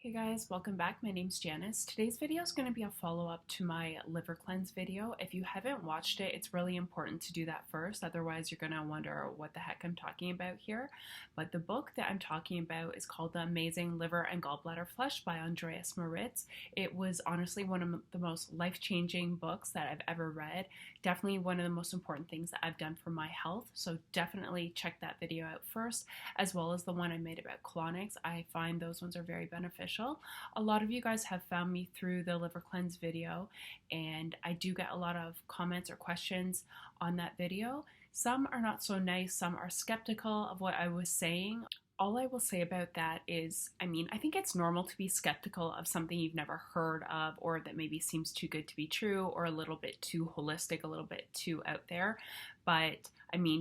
Hey guys, welcome back. My name's Janice. Today's video is going to be a follow-up to my liver cleanse video. If you haven't watched it, it's really important to do that first. Otherwise, you're going to wonder what the heck I'm talking about here. But the book that I'm talking about is called The Amazing Liver and Gallbladder Flush by Andreas Moritz. It was honestly one of the most life-changing books that I've ever read. Definitely one of the most important things that I've done for my health. So definitely check that video out first, as well as the one I made about colonics. I find those ones are very beneficial. A lot of you guys have found me through the liver cleanse video, and I do get a lot of comments or questions on that video. Some are not so nice, some are skeptical of what I was saying. All I will say about that is, I think it's normal to be skeptical of something you've never heard of, or that maybe seems too good to be true, or a little bit too holistic, a little bit too out there. But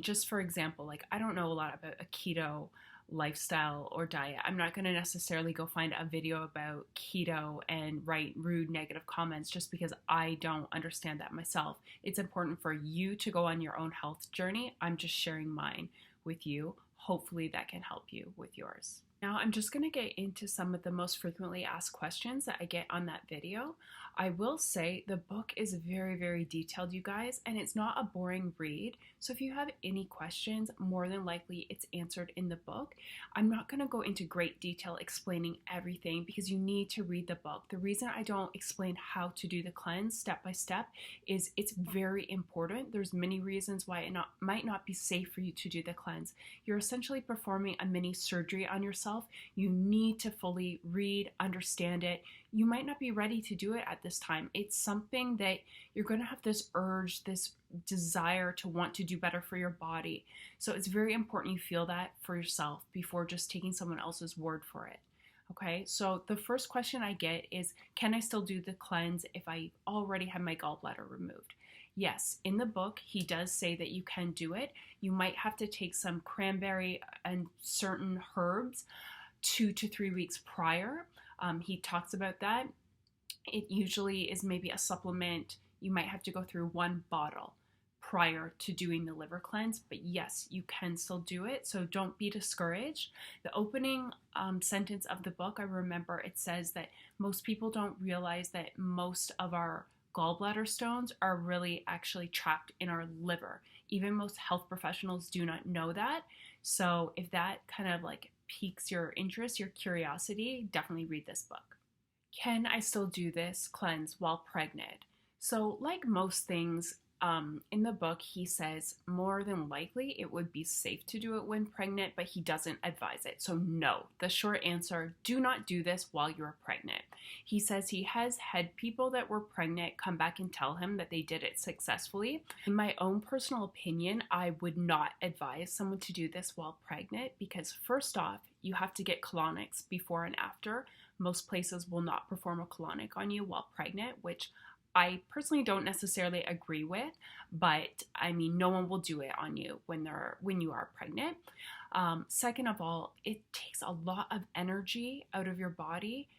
just for example, I don't know a lot about a keto lifestyle or diet. I'm not going to necessarily go find a video about keto and write rude negative comments just because I don't understand that myself. It's important for you to go on your own health journey. I'm just sharing mine with you. Hopefully that can help you with yours. Now I'm just going to get into some of the most frequently asked questions that I get on that video. I will say the book is very, very detailed, you guys, and it's not a boring read. So if you have any questions, more than likely it's answered in the book. I'm not going to go into great detail explaining everything because you need to read the book. The reason I don't explain how to do the cleanse step by step is it's very important. There's many reasons why it might not be safe for you to do the cleanse. You're essentially performing a mini surgery on yourself. You need to fully read, understand it. You might not be ready to do it at this time. It's something that you're going to have this urge, this desire to want to do better for your body. So it's very important you feel that for yourself before just taking someone else's word for it. Okay, so the first question I get is, can I still do the cleanse if I already have my gallbladder removed? Yes, in the book, he does say that you can do it. You might have to take some cranberry and certain herbs 2 to 3 weeks prior. He talks about that. It usually is maybe a supplement. You might have to go through 1 bottle prior to doing the liver cleanse, but yes, you can still do it, so don't be discouraged. The opening sentence of the book, I remember it says that most people don't realize that most of our gallbladder stones are really actually trapped in our liver. Even most health professionals do not know that. So if that kind of piques your interest, your curiosity, definitely read this book. Can I still do this cleanse while pregnant? So like most things, in the book, he says more than likely it would be safe to do it when pregnant, but he doesn't advise it. So no, the short answer, do not do this while you're pregnant. He says he has had people that were pregnant come back and tell him that they did it successfully. In my own personal opinion, I would not advise someone to do this while pregnant because first off, you have to get colonics before and after. Most places will not perform a colonic on you while pregnant, which I personally don't necessarily agree with, but no one will do it on you when you are pregnant. Second of all, it takes a lot of energy out of your body.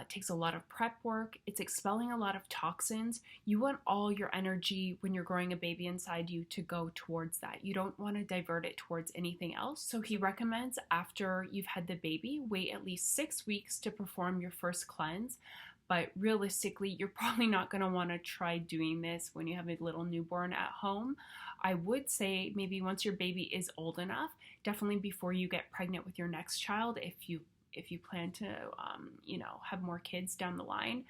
It takes a lot of prep work. It's expelling a lot of toxins. You want all your energy when you're growing a baby inside you to go towards that. You don't want to divert it towards anything else. So he recommends after you've had the baby, wait at least 6 weeks to perform your first cleanse. But realistically, you're probably not going to want to try doing this when you have a little newborn at home. I would say maybe once your baby is old enough, definitely before you get pregnant with your next child, if you plan to, have more kids down the line,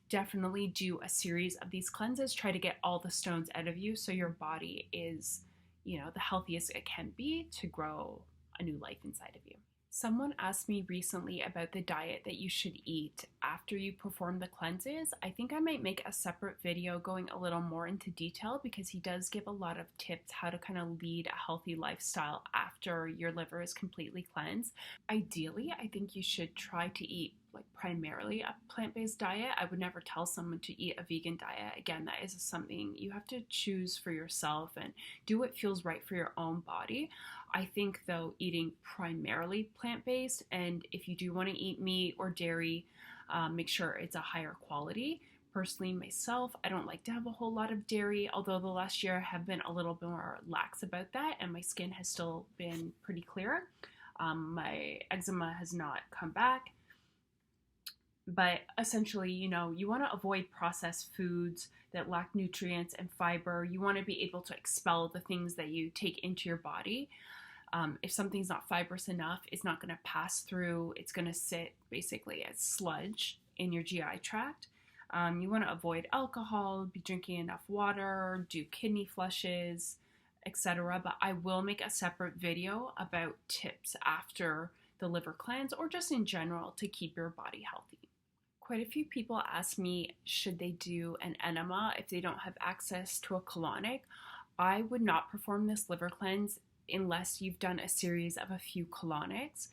definitely do a series of these cleanses. Try to get all the stones out of you so your body is, the healthiest it can be to grow a new life inside of you. Someone asked me recently about the diet that you should eat after you perform the cleanses. I think I might make a separate video going a little more into detail because he does give a lot of tips how to kind of lead a healthy lifestyle after your liver is completely cleansed. Ideally, I think you should try to eat primarily a plant-based diet. I would never tell someone to eat a vegan diet. Again, that is something you have to choose for yourself and do what feels right for your own body. I think though, eating primarily plant-based, and if you do want to eat meat or dairy, make sure it's a higher quality. Personally, myself, I don't like to have a whole lot of dairy, although the last year I have been a little bit more lax about that, and my skin has still been pretty clear. My eczema has not come back. But essentially, you want to avoid processed foods that lack nutrients and fiber. You want to be able to expel the things that you take into your body. If something's not fibrous enough, it's not going to pass through. It's going to sit basically as sludge in your GI tract. You want to avoid alcohol, be drinking enough water, do kidney flushes, etc. But I will make a separate video about tips after the liver cleanse or just in general to keep your body healthy. Quite a few people ask me, should they do an enema if they don't have access to a colonic? I would not perform this liver cleanse unless you've done a series of a few colonics.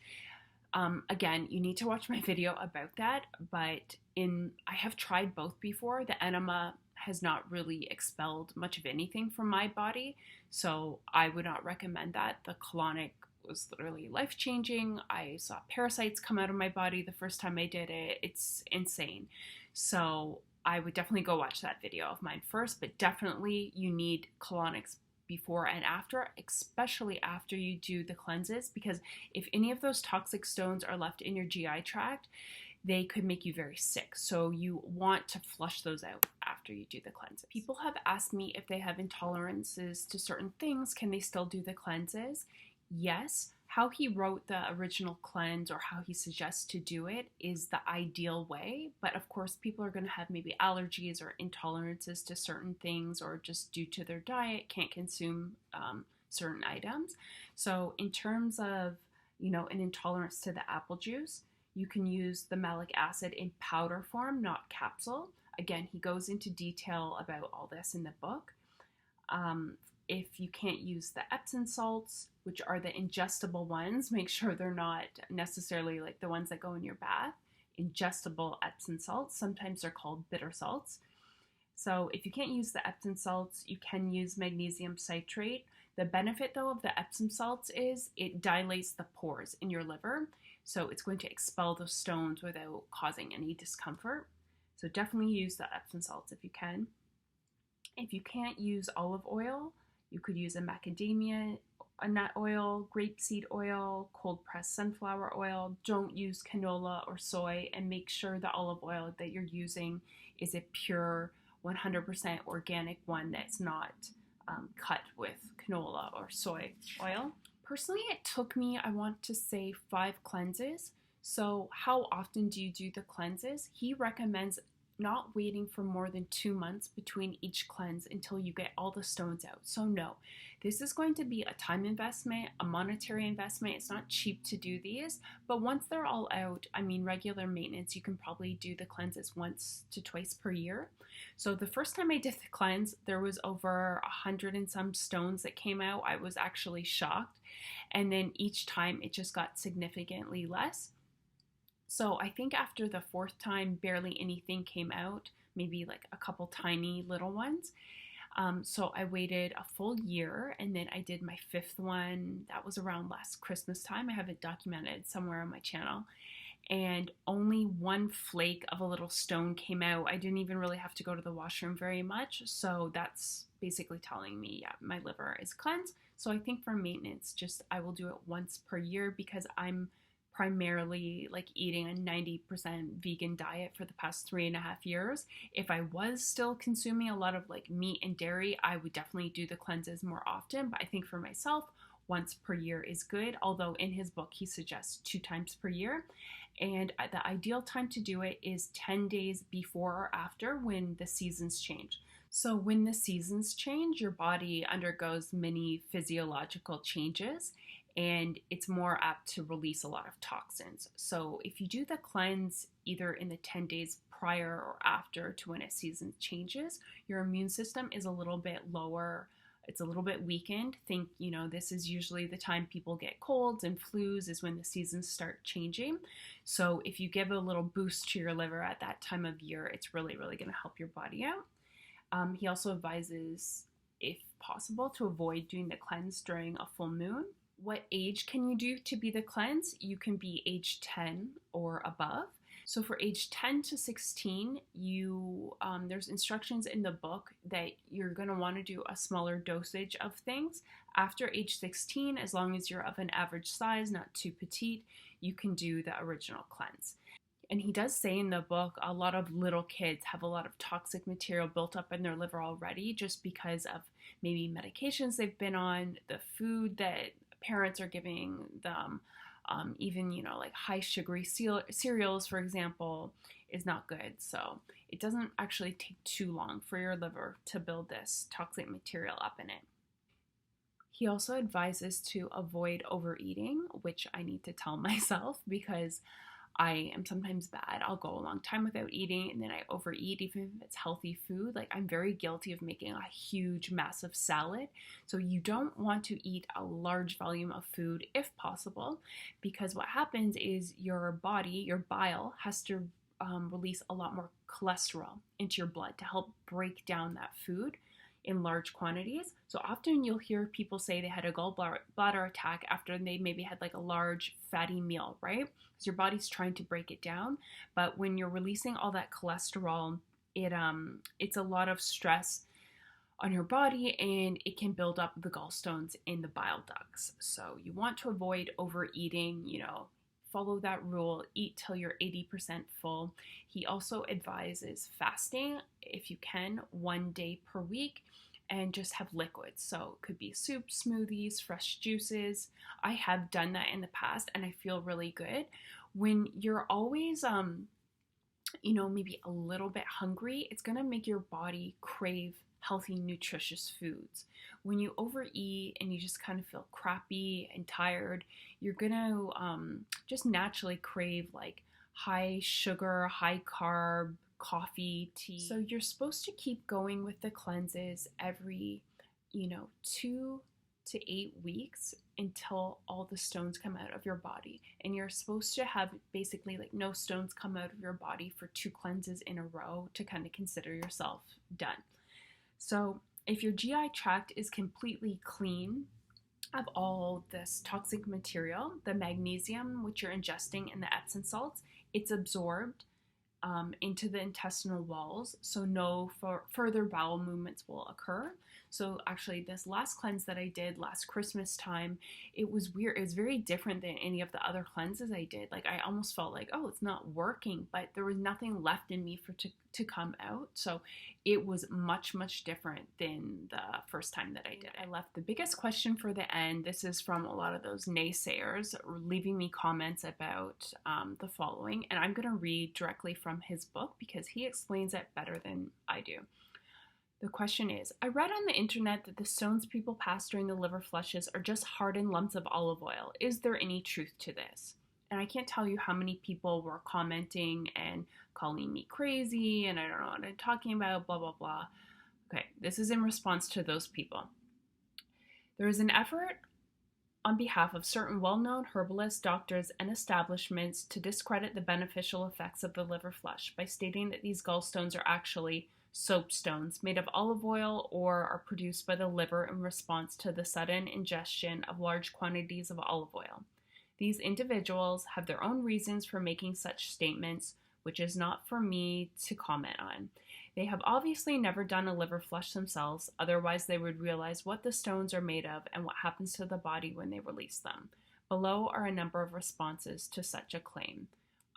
Again, you need to watch my video about that, but I have tried both before. The enema has not really expelled much of anything from my body, so I would not recommend that. The colonic was literally life-changing. I saw parasites come out of my body the first time I did it. It's insane. So I would definitely go watch that video of mine first, but definitely you need colonics before and after, especially after you do the cleanses, because if any of those toxic stones are left in your GI tract, they could make you very sick. So you want to flush those out after you do the cleanses. People have asked me if they have intolerances to certain things, can they still do the cleanses? Yes. How he wrote the original cleanse or how he suggests to do it is the ideal way. But of course, people are going to have maybe allergies or intolerances to certain things, or just due to their diet can't consume certain items. So in terms of, an intolerance to the apple juice, you can use the malic acid in powder form, not capsule. Again, he goes into detail about all this in the book. If you can't use the Epsom salts, which are the ingestible ones, make sure they're not necessarily like the ones that go in your bath. Ingestible Epsom salts, sometimes they're called bitter salts. So if you can't use the Epsom salts, you can use magnesium citrate. The benefit though of the Epsom salts is it dilates the pores in your liver. So it's going to expel those stones without causing any discomfort. So definitely use the Epsom salts if you can. If you can't use olive oil, you could use a macadamia nut oil, grapeseed oil, cold pressed sunflower oil. Don't use canola or soy, and make sure the olive oil that you're using is a pure 100% organic one that's not cut with canola or soy oil. Personally, it took me, I want to say, 5 cleanses. So how often do you do the cleanses? He recommends not waiting for more than 2 months between each cleanse until you get all the stones out. So no, this is going to be a time investment, a monetary investment. It's not cheap to do these, but once they're all out, regular maintenance, you can probably do the cleanses once to twice per year. So the first time I did the cleanse, there was over 100 and some stones that came out. I was actually shocked. And then each time it just got significantly less. So I think after the 4th time, barely anything came out, maybe like a couple tiny little ones. So I waited a full year, and then I did my 5th one. That was around last Christmas time. I have it documented somewhere on my channel. And only 1 flake of a little stone came out. I didn't even really have to go to the washroom very much. So that's basically telling me, yeah, my liver is cleansed. So I think for maintenance, I will do it once per year, because I'm primarily like eating a 90% vegan diet for the past 3.5 years. If I was still consuming a lot of like meat and dairy, I would definitely do the cleanses more often. But I think for myself, once per year is good. Although in his book, he suggests 2 times per year. And the ideal time to do it is 10 days before or after, when the seasons change. So when the seasons change, your body undergoes many physiological changes, and it's more apt to release a lot of toxins. So if you do the cleanse either in the 10 days prior or after to when a season changes, your immune system is a little bit lower. It's a little bit weakened. Think, this is usually the time people get colds and flus, is when the seasons start changing. So if you give a little boost to your liver at that time of year, it's really, really going to help your body out. He also advises, if possible, to avoid doing the cleanse during a full moon. What age can you do to be the cleanse? You can be age 10 or above. So for age 10 to 16, there's instructions in the book that you're going to want to do a smaller dosage of things. After age 16, as long as you're of an average size, not too petite, you can do the original cleanse. And he does say in the book a lot of little kids have a lot of toxic material built up in their liver already just because of maybe medications they've been on, the food that parents are giving them, even, like high sugary cereals, for example, is not good. So it doesn't actually take too long for your liver to build this toxic material up in it. He also advises to avoid overeating, which I need to tell myself because I am sometimes bad. I'll go a long time without eating and then I overeat, even if it's healthy food. Like, I'm very guilty of making a huge, massive salad. So you don't want to eat a large volume of food if possible, because what happens is your body, your bile, has to release a lot more cholesterol into your blood to help break down that food in large quantities. So often you'll hear people say they had a gallbladder attack after they maybe had like a large fatty meal, right? Because your body's trying to break it down. But when you're releasing all that cholesterol, it's a lot of stress on your body and it can build up the gallstones in the bile ducts. So you want to avoid overeating, follow that rule, eat till you're 80% full. He also advises fasting if you can, 1 day per week, and just have liquids. So it could be soup, smoothies, fresh juices. I have done that in the past and I feel really good. When you're always, maybe a little bit hungry, it's gonna make your body crave healthy, nutritious foods. When you overeat and you just kind of feel crappy and tired, you're gonna just naturally crave like high sugar, high carb, coffee, tea. So you're supposed to keep going with the cleanses every, 2 to 8 weeks until all the stones come out of your body. And you're supposed to have basically like no stones come out of your body for 2 cleanses in a row to kind of consider yourself done. So if your GI tract is completely clean of all this toxic material, the magnesium which you're ingesting in the Epsom salts, it's absorbed into the intestinal walls, so no further bowel movements will occur. So actually this last cleanse that I did last Christmas time, it was weird. It was very different than any of the other cleanses I did. Like, I almost felt like, oh, it's not working, but there was nothing left in me to come out. So it was much, much different than the first time that I did it. I left the biggest question for the end. This is from a lot of those naysayers leaving me comments about the following, and I'm going to read directly from his book because he explains it better than I do. The question is, I read on the internet that the stones people pass during the liver flushes are just hardened lumps of olive oil. Is there any truth to this? And I can't tell you how many people were commenting and calling me crazy and I don't know what I'm talking about, blah, blah, blah. Okay, this is in response to those people. There is an effort on behalf of certain well-known herbalists, doctors, and establishments to discredit the beneficial effects of the liver flush by stating that these gallstones are actually soapstones made of olive oil or are produced by the liver in response to the sudden ingestion of large quantities of olive oil. These individuals have their own reasons for making such statements, which is not for me to comment on. They have obviously never done a liver flush themselves, otherwise they would realize what the stones are made of and what happens to the body when they release them. Below are a number of responses to such a claim.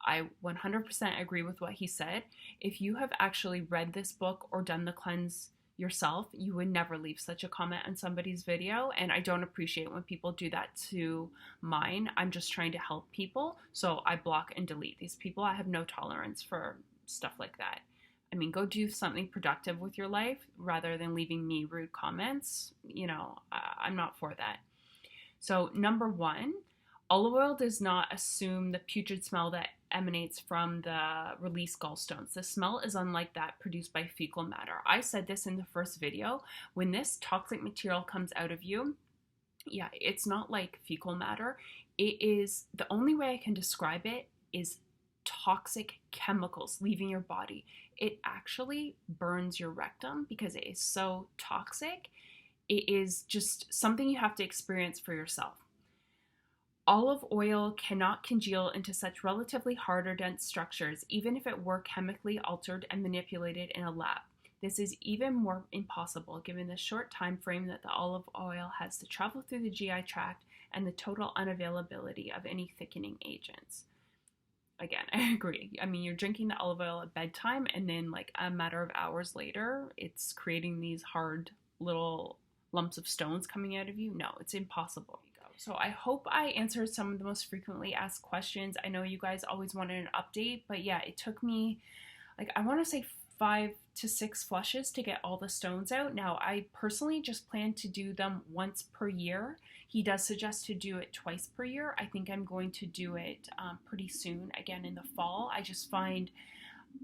I 100% agree with what he said. If you have actually read this book or done the cleanse yourself, you would never leave such a comment on somebody's video, and I don't appreciate when people do that to mine. I'm just trying to help people, so I block and delete these people. I have no tolerance for stuff like that. I mean, go do something productive with your life rather than leaving me rude comments. I'm not for that. So number 1, olive oil does not assume the putrid smell that emanates from the released gallstones. The smell is unlike that produced by fecal matter. I said this in the first video. When this toxic material comes out of you, yeah, it's not like fecal matter. It is, the only way I can describe it is toxic chemicals leaving your body. It actually burns your rectum because it is so toxic. It is just something you have to experience for yourself. Olive oil cannot congeal into such relatively hard or dense structures, even if it were chemically altered and manipulated in a lab. This is even more impossible given the short time frame that the olive oil has to travel through the GI tract and the total unavailability of any thickening agents. again, I agree. I mean, you're drinking the olive oil at bedtime, and then like a matter of hours later, it's creating these hard little lumps of stones coming out of you. No, it's impossible. So I hope I answered some of the most frequently asked questions. I know you guys always wanted an update, but yeah, it took me, like, I want to say 5 to 6 flushes to get all the stones out. Now, I personally just plan to do them once per year. He does suggest to do it twice per year. I think I'm going to do it pretty soon, again in the fall. I just find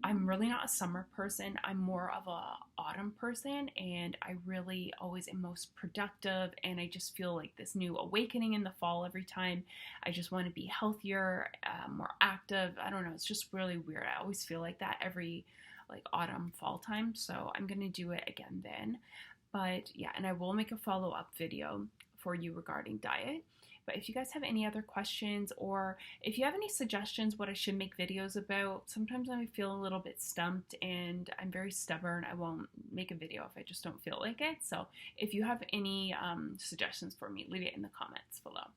I'm really not a summer person. I'm more of a autumn person, and I really always am most productive, and I just feel like this new awakening in the fall every time. I just want to be healthier, more active. I don't know, it's just really weird. I always feel like that every like autumn, fall time, so I'm gonna do it again then. But yeah, and I will make a follow-up video for you regarding diet. But if you guys have any other questions, or if you have any suggestions what I should make videos about, sometimes I feel a little bit stumped and I'm very stubborn. I won't make a video if I just don't feel like it. So if you have any suggestions for me, leave it in the comments below.